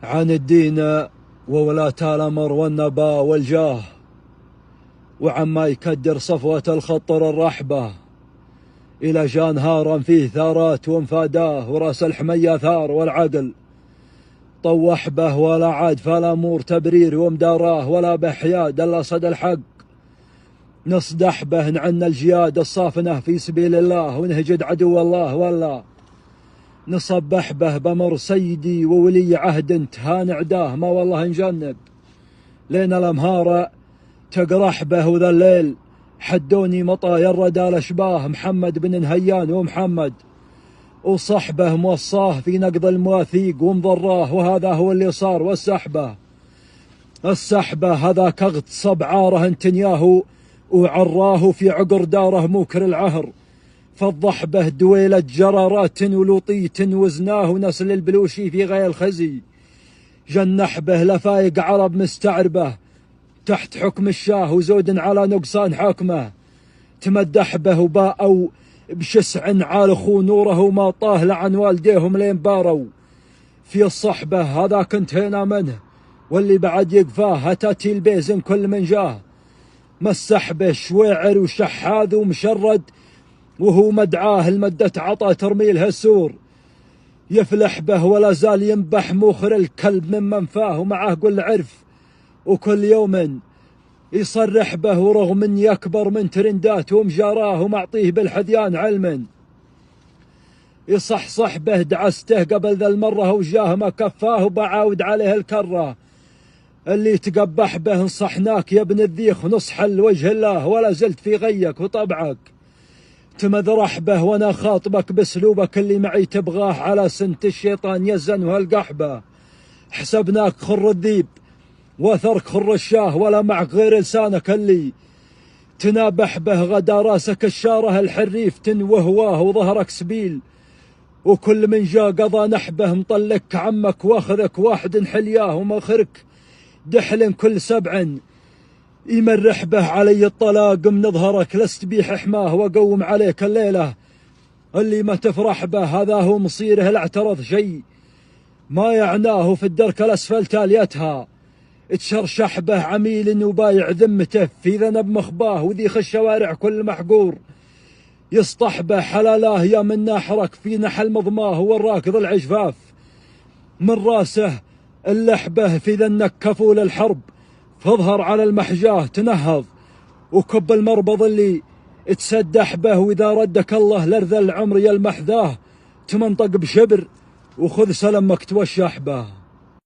عن الدين وولاة الأمر والنبا والجاه، وعما يكدر صفوة الخطر الرحبة، إلى جان هارا فيه ثارات وانفاداه، وراس الحمية ثار والعقل طوح به، ولا عاد فالأمور تبرير ومداراه، ولا بحياد إلا صد الحق نصدح به، نعن الجياد الصافنة في سبيل الله، ونهجد عدو الله ولا نصبح به، بمر سيدي وولي عهد انتهان عداه، ما والله نجنب لين الأمهار تقرح به، وذا الليل حدوني مطا يرد الأشباه، محمد بن نهيان ومحمد وصحبه موصاه في نقض المواثيق ومضراه، وهذا هو اللي صار. والسحبة هذاك اغتصب عاره انتنياه، وعراه في عقر داره موكر العهر، فضح به دويلة جرارات ولوطيت وزناه، نسل البلوشي في غير الخزي جنح به، لفايق عرب مستعربه تحت حكم الشاه، وزود على نقصان حكمه تمدح به، وباءوا بشسع عالخو نوره، وما طاه لعن والديهم لين باروا في الصحبة. هذا كنت هنا منه واللي بعد يقفاه، هتاتي البيزن كل من جاه، مسح به شويعر وشحاذ ومشرد، وهو مدعاه المدة عطا ترميل هالسور، يفلح به ولا زال ينبح موخر الكلب من منفاه، ومعه كل عرف وكل يوم يصرح به، ورغم ان يكبر من ترندات ومجاراه، ومعطيه بالحذيان علما يصحصح به، دعسته قبل ذا المرة وجاه ما كفاه، وبعاود عليه الكرة اللي تقبح به، نصحناك يا ابن الذيخ نصح الوجه الله، ولا زلت في غيك وطبعك تمذرح به، وانا خاطبك باسلوبك اللي معي تبغاه، على سنت الشيطان يزن وهالقحبه، حسبناك خر الذيب وثرك خر الشاه، ولا معك غير لسانك اللي تنابح به، غدا راسك الشاره الحريف تنوهواه، وظهرك سبيل وكل من جا قضى نحبه، مطلك عمك واخذك واحد حلياه، وماخرك دحل كل سبع يمرح به، علي الطلاق من ظهرك لست بيح حماه، وقوم عليك الليلة اللي ما تفرح به، هذا هو مصيره الاعترض شيء ما يعناه، في الدرك الأسفل تاليتها تشرشح به، عميل وبايع ذمته في ذنب مخباه، وذيخ الشوارع كل محقور يسطح به، حلالاه يا من ناحرك في نحل مضماه، والراكض العجفاف من راسه اللحبه، في ذنك كفول الحرب فاظهر على المحجاه تنهض، وكب المربض اللي تسدح به، واذا ردك الله لرذ العمر يلمح ذاه تمنطق بشبر، وخذ سلمك توشح به.